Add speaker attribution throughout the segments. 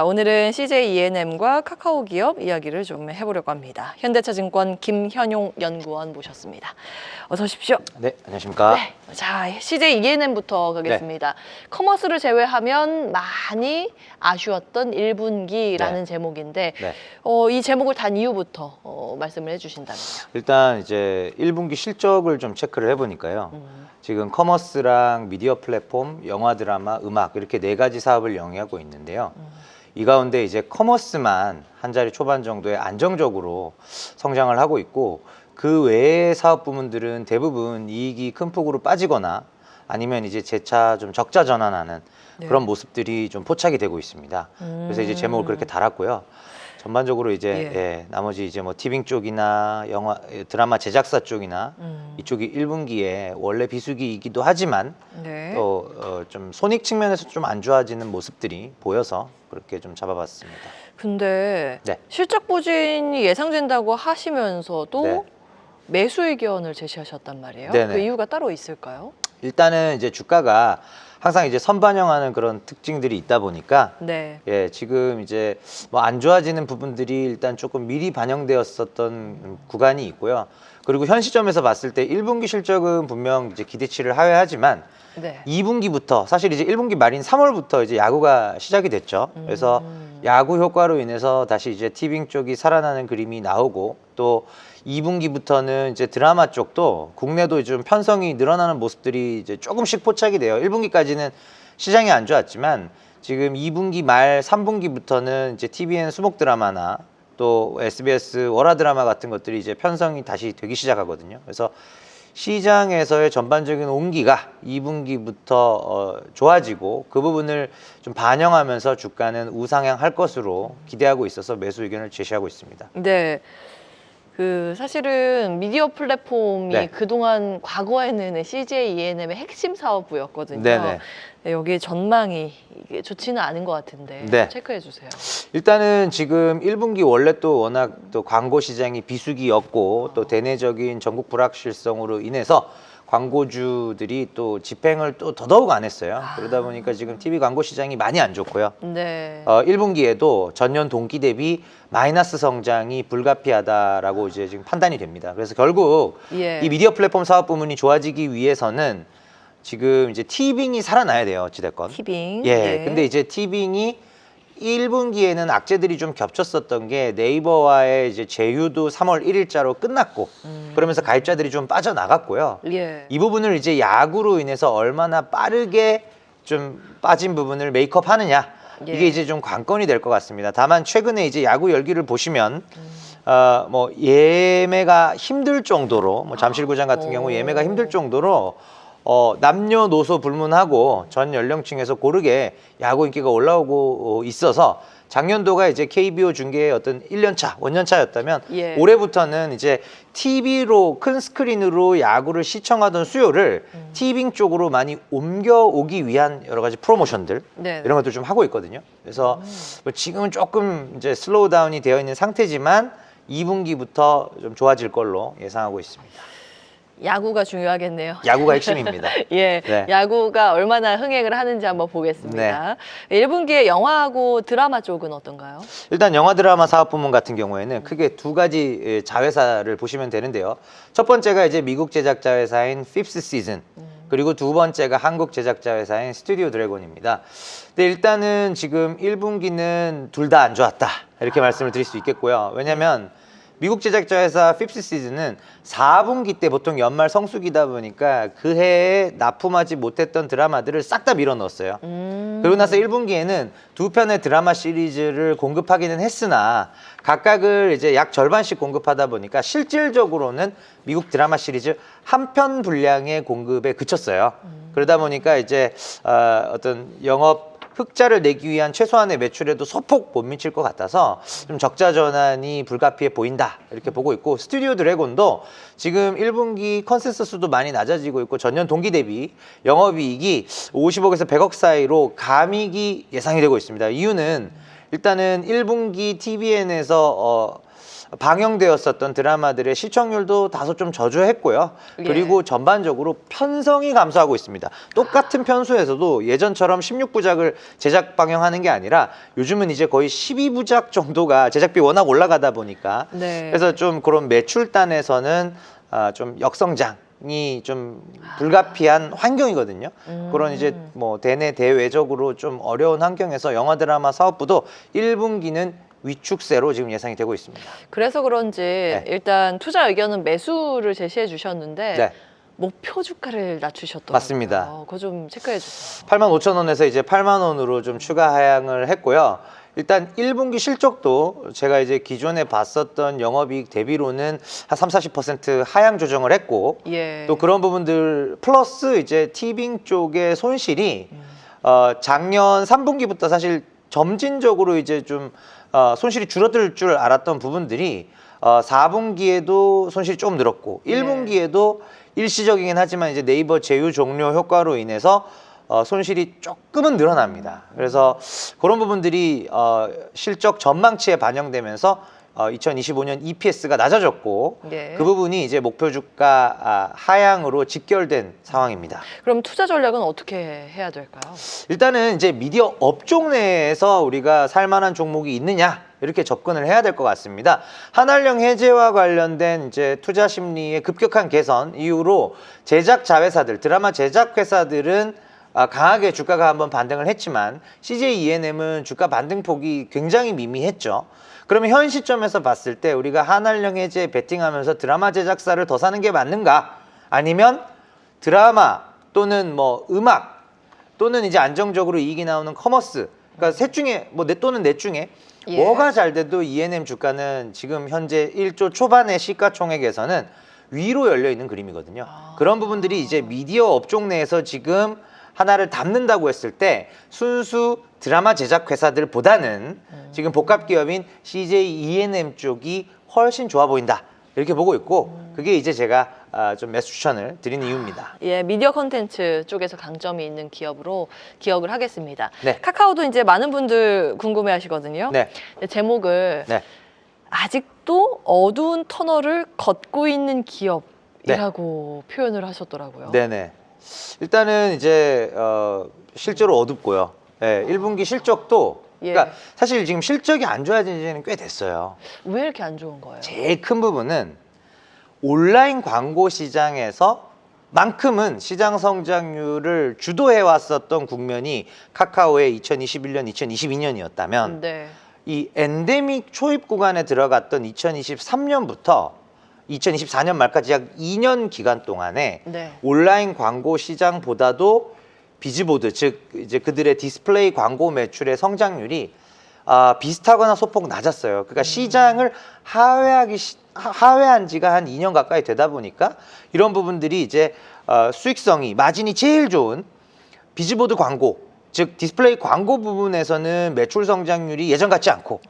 Speaker 1: 오늘은 CJ E&M과 카카오 기업 이야기를 좀 해보려고 합니다. 현대차증권 김현용 연구원 모셨습니다. 어서 오십시오.
Speaker 2: 네, 안녕하십니까.
Speaker 1: 네, 자 CJ E&M부터 가겠습니다. 커머스를 제외하면 많이 아쉬웠던 1분기라는 제목인데 이 제목을 단 이유부터 말씀을 해주신다면요.
Speaker 2: 일단 이제 1분기 실적을 좀 체크를 해보니까요. 지금 커머스랑 미디어 플랫폼, 영화, 드라마, 음악 이렇게 4가지 사업을 영위하고 있는데요. 이 가운데 이제 커머스만 한 자리 초반 정도에 안정적으로 성장을 하고 있고, 그 외의 사업 부문들은 대부분 이익이 큰 폭으로 빠지거나 아니면 이제 재차 좀 적자 전환하는 그런 모습들이 좀 포착이 되고 있습니다. 그래서 이제 제목을 그렇게 달았고요. 전반적으로 이제 나머지 이제 뭐 티빙 쪽이나 영화, 드라마 제작사 쪽이나 이쪽이 1분기에 원래 비수기이기도 하지만 또 좀 손익 측면에서 좀 안 좋아지는 모습들이 보여서 그렇게 좀 잡아봤습니다.
Speaker 1: 근데 실적 부진이 예상된다고 하시면서도 매수 의견을 제시하셨단 말이에요. 그 이유가 따로 있을까요?
Speaker 2: 일단은 이제 주가가 항상 이제 선반영하는 그런 특징들이 있다 보니까 지금 이제 뭐 안 좋아지는 부분들이 일단 조금 미리 반영되었었던 구간이 있고요. 그리고 현 시점에서 봤을 때 1분기 실적은 분명 이제 기대치를 하회하지만 2분기부터 사실 이제 1분기 말인 3월부터 이제 야구가 시작이 됐죠. 그래서 야구 효과로 인해서 다시 이제 티빙 쪽이 살아나는 그림이 나오고, 또 2분기부터는 이제 드라마 쪽도 국내도 좀 편성이 늘어나는 모습들이 이제 조금씩 포착이 돼요. 1분기까지는 시장이 안 좋았지만 지금 2분기 말 3분기부터는 이제 TVN 수목 드라마나 또 SBS 월화 드라마 같은 것들이 이제 편성이 다시 되기 시작하거든요. 그래서 시장에서의 전반적인 온기가 2분기부터 좋아지고 그 부분을 좀 반영하면서 주가는 우상향할 것으로 기대하고 있어서 매수 의견을 제시하고 있습니다.
Speaker 1: 네. 그 사실은 미디어 플랫폼이 그동안 과거에는 CJ E&M의 핵심 사업부였거든요. 여기 전망이 좋지는 않은 것 같은데 체크해 주세요.
Speaker 2: 일단은 지금 1분기 원래 또 워낙 또 광고 시장이 비수기였고 또 대내적인 전국 불확실성으로 인해서 광고주들이 또 집행을 또 더더욱 안 했어요. 그러다 보니까 지금 TV 광고 시장이 많이 안 좋고요. 1분기에도 전년 동기 대비 마이너스 성장이 불가피하다라고 이제 지금 판단이 됩니다. 그래서 결국 이 미디어 플랫폼 사업 부문이 좋아지기 위해서는 지금 이제 티빙이 살아나야 돼요. 어찌됐건.
Speaker 1: 티빙.
Speaker 2: 근데 이제 티빙이 1분기에는 악재들이 좀 겹쳤었던 게 네이버와의 이제 제휴도 3월 1일자로 끝났고 그러면서 가입자들이 좀 빠져나갔고요. 이 부분을 이제 야구로 인해서 얼마나 빠르게 좀 빠진 부분을 메이크업 하느냐, 이게 이제 좀 관건이 될 것 같습니다. 다만 최근에 이제 야구 열기를 보시면 뭐 예매가 힘들 정도로, 뭐 잠실구장 같은 경우 예매가 힘들 정도로 남녀노소 불문하고 전 연령층에서 고르게 야구 인기가 올라오고 있어서 작년도가 이제 KBO 중계의 어떤 1년차, 원년차였다면 올해부터는 이제 TV로 큰 스크린으로 야구를 시청하던 수요를 티빙 쪽으로 많이 옮겨오기 위한 여러 가지 프로모션들 이런 것들 좀 하고 있거든요. 그래서 뭐 지금은 조금 이제 슬로우 다운이 되어 있는 상태지만 2분기부터 좀 좋아질 걸로 예상하고 있습니다.
Speaker 1: 야구가 중요하겠네요.
Speaker 2: 야구가 핵심입니다.
Speaker 1: 야구가 얼마나 흥행을 하는지 한번 보겠습니다. 1분기에 영화하고 드라마 쪽은 어떤가요?
Speaker 2: 일단 영화 드라마 사업 부문 같은 경우에는 크게 2가지 자회사를 보시면 되는데요. 첫 번째가 이제 미국 제작자 회사인 핍스 시즌, 그리고 두 번째가 한국 제작자 회사인 스튜디오 드래곤입니다. 근데 일단은 지금 1분기는 둘 다 안 좋았다, 이렇게 말씀을 드릴 수 있겠고요. 왜냐면 미국 제작자 회사 핍스 시즌은 4분기 때 보통 연말 성수기다 보니까 그 해에 납품하지 못했던 드라마들을 싹 다 밀어 넣었어요. 그러고 나서 1분기에는 2편의 드라마 시리즈를 공급하기는 했으나 각각을 이제 약 절반씩 공급하다 보니까 실질적으로는 미국 드라마 시리즈 한 편 분량의 공급에 그쳤어요. 그러다 보니까 이제 어떤 영업 흑자를 내기 위한 최소한의 매출에도 소폭 못 미칠 것 같아서 좀 적자 전환이 불가피해 보인다, 이렇게 보고 있고, 스튜디오 드래곤도 지금 1분기 컨센서스도 많이 낮아지고 있고 전년 동기 대비 영업이익이 50억에서 100억 사이로 감익이 예상이 되고 있습니다. 이유는 일단은 1분기 TVN에서 방영되었었던 드라마들의 시청률도 다소 좀 저조했고요. 그리고 전반적으로 편성이 감소하고 있습니다. 똑같은 편수에서도 예전처럼 16부작을 제작 방영하는 게 아니라 요즘은 이제 거의 12부작 정도가 제작비 워낙 올라가다 보니까 그래서 좀 그런 매출단에서는 좀 역성장이 좀 불가피한 환경이거든요. 그런 이제 뭐 대내 대외적으로 좀 어려운 환경에서 영화 드라마 사업부도 1분기는 위축세로 지금 예상이 되고 있습니다.
Speaker 1: 그래서 그런지 일단 투자 의견은 매수를 제시해 주셨는데 목표 주가를 낮추셨더라고요.
Speaker 2: 맞습니다.
Speaker 1: 그거 좀 체크해 주세요.
Speaker 2: 85,000원에서 이제 8만 원으로 좀 추가 하향을 했고요. 일단 1분기 실적도 제가 이제 기존에 봤었던 영업이익 대비로는 한 30-40% 하향 조정을 했고 또 그런 부분들 플러스 이제 티빙 쪽의 손실이 작년 3분기부터 사실 점진적으로 이제 좀 손실이 줄어들 줄 알았던 부분들이 4분기에도 손실이 조금 늘었고 1분기에도 일시적이긴 하지만 이제 네이버 제휴 종료 효과로 인해서 손실이 조금은 늘어납니다. 그래서 그런 부분들이 실적 전망치에 반영되면서 2025년 EPS가 낮아졌고 그 부분이 이제 목표 주가 하향으로 직결된 상황입니다.
Speaker 1: 그럼 투자 전략은 어떻게 해야 될까요?
Speaker 2: 일단은 이제 미디어 업종 내에서 우리가 살만한 종목이 있느냐 이렇게 접근을 해야 될 것 같습니다. 한한령 해제와 관련된 이제 투자 심리의 급격한 개선 이후로 제작 자회사들, 드라마 제작 회사들은 강하게 주가가 한번 반등을 했지만 CJ ENM은 주가 반등폭이 굉장히 미미했죠. 그러면 현 시점에서 봤을 때 우리가 한한령 해제에 베팅하면서 드라마 제작사를 더 사는 게 맞는가? 아니면 드라마 또는 뭐 음악 또는 이제 안정적으로 이익이 나오는 커머스, 그러니까 셋 중에 뭐 넷 중에 뭐가 잘 돼도 ENM 주가는 지금 현재 1조 초반의 시가총액에서는 위로 열려 있는 그림이거든요. 그런 부분들이 이제 미디어 업종 내에서 지금 하나를 담는다고 했을 때 순수 드라마 제작 회사들보다는 지금 복합 기업인 CJ ENM 쪽이 훨씬 좋아 보인다 이렇게 보고 있고 그게 이제 제가 좀 매수 추천을 드리는 이유입니다.
Speaker 1: 미디어 콘텐츠 쪽에서 강점이 있는 기업으로 기억을 하겠습니다. 카카오도 이제 많은 분들 궁금해하시거든요. 제목을 아직도 어두운 터널을 걷고 있는 기업이라고 표현을 하셨더라고요.
Speaker 2: 네네. 일단은 이제 실제로 어둡고요. 1분기 실적도 그러니까 사실 지금 실적이 안 좋아진 지는 꽤 됐어요.
Speaker 1: 왜 이렇게 안 좋은 거예요?
Speaker 2: 제일 큰 부분은 온라인 광고 시장에서 만큼은 시장 성장률을 주도해 왔었던 국면이 카카오의 2021년, 2022년이었다면 이 엔데믹 초입 구간에 들어갔던 2023년부터 2024년 말까지 약 2년 기간 동안에 온라인 광고 시장보다도 비즈보드, 즉 이제 그들의 디스플레이 광고 매출의 성장률이 비슷하거나 소폭 낮았어요. 그러니까 시장을 하회한 지가 한 2년 가까이 되다 보니까 이런 부분들이 이제 수익성이 마진이 제일 좋은 비즈보드 광고, 즉 디스플레이 광고 부분에서는 매출 성장률이 예전 같지 않고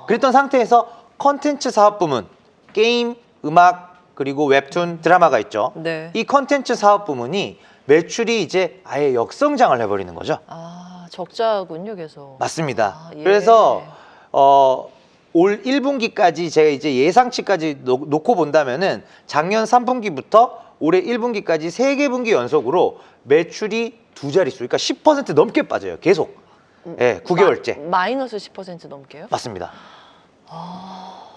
Speaker 2: 그랬던 상태에서 컨텐츠 사업 부문, 게임, 음악, 그리고 웹툰, 드라마가 있죠. 이 컨텐츠 사업 부문이 매출이 이제 아예 역성장을 해버리는 거죠.
Speaker 1: 적자군요, 계속.
Speaker 2: 맞습니다. 그래서 올 1분기까지 제가 이제 예상치까지 놓고 본다면은 작년 3분기부터 올해 1분기까지 3개 분기 연속으로 매출이 두 자릿수, 그러니까 10% 넘게 빠져요. 계속. 9개월째.
Speaker 1: 마이너스 10% 넘게요?
Speaker 2: 맞습니다.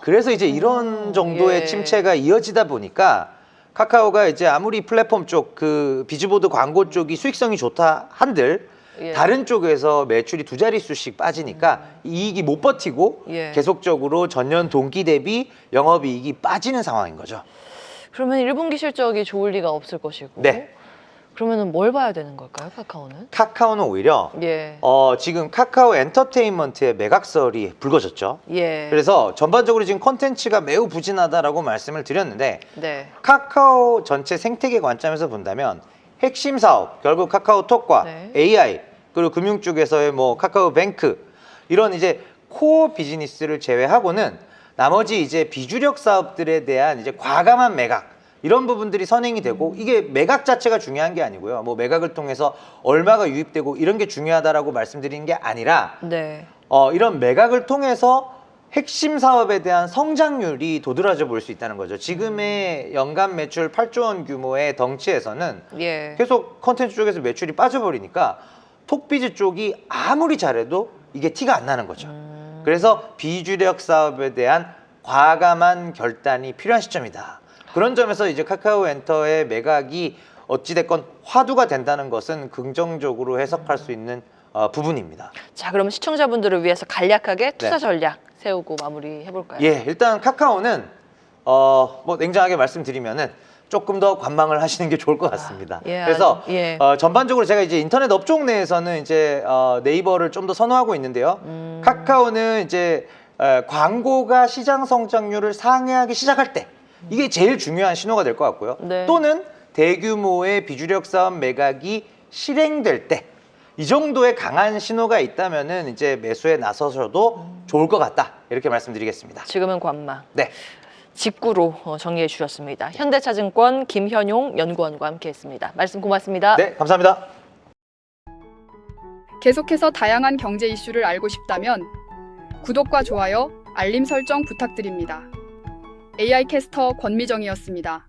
Speaker 2: 그래서 이제 이런 정도의 침체가 이어지다 보니까 카카오가 이제 아무리 플랫폼 쪽 그 비즈보드 광고 쪽이 수익성이 좋다 한들 다른 쪽에서 매출이 두 자릿수씩 빠지니까 이익이 못 버티고 계속적으로 전년 동기 대비 영업이익이 빠지는 상황인 거죠.
Speaker 1: 그러면 1분기 실적이 좋을 리가 없을 것이고 그러면은 뭘 봐야 되는 걸까요, 카카오는?
Speaker 2: 카카오는 오히려 지금 카카오 엔터테인먼트의 매각설이 불거졌죠. 그래서 전반적으로 지금 콘텐츠가 매우 부진하다라고 말씀을 드렸는데 카카오 전체 생태계 관점에서 본다면 핵심 사업, 결국 카카오톡과 AI 그리고 금융 쪽에서의 뭐 카카오뱅크 이런 이제 코어 비즈니스를 제외하고는 나머지 이제 비주력 사업들에 대한 이제 과감한 매각 이런 부분들이 선행이 되고 이게 매각 자체가 중요한 게 아니고요. 뭐 매각을 통해서 얼마가 유입되고 이런 게 중요하다라고 말씀드리는 게 아니라 이런 매각을 통해서 핵심 사업에 대한 성장률이 도드라져 보일 수 있다는 거죠. 지금의 연간 매출 8조 원 규모의 덩치에서는
Speaker 1: 예.
Speaker 2: 계속 컨텐츠 쪽에서 매출이 빠져버리니까 톡비즈 쪽이 아무리 잘해도 이게 티가 안 나는 거죠. 그래서 비주력 사업에 대한 과감한 결단이 필요한 시점이다. 그런 점에서 이제 카카오엔터의 매각이 어찌됐건 화두가 된다는 것은 긍정적으로 해석할 수 있는 부분입니다.
Speaker 1: 자, 그럼 시청자분들을 위해서 간략하게 투자
Speaker 2: 네.
Speaker 1: 전략 세우고 마무리 해볼까요?
Speaker 2: 예, 일단 카카오는 뭐 냉정하게 말씀드리면은 조금 더 관망을 하시는 게 좋을 것 같습니다.
Speaker 1: 예,
Speaker 2: 그래서
Speaker 1: 예.
Speaker 2: 전반적으로 제가 이제 인터넷 업종 내에서는 이제 네이버를 좀 더 선호하고 있는데요. 카카오는 이제 광고가 시장 성장률을 상회하기 시작할 때 이게 제일 중요한 신호가 될 것 같고요.
Speaker 1: 네.
Speaker 2: 또는 대규모의 비주력 사업 매각이 실행될 때 이 정도의 강한 신호가 있다면은 이제 매수에 나서셔도 좋을 것 같다. 이렇게 말씀드리겠습니다.
Speaker 1: 지금은 관망.
Speaker 2: 네.
Speaker 1: 직구로 정리해 주셨습니다. 현대차증권 김현용 연구원과 함께했습니다. 말씀 고맙습니다.
Speaker 2: 네, 감사합니다.
Speaker 3: 계속해서 다양한 경제 이슈를 알고 싶다면 구독과 좋아요, 알림 설정 부탁드립니다. AI 캐스터 권미정이었습니다.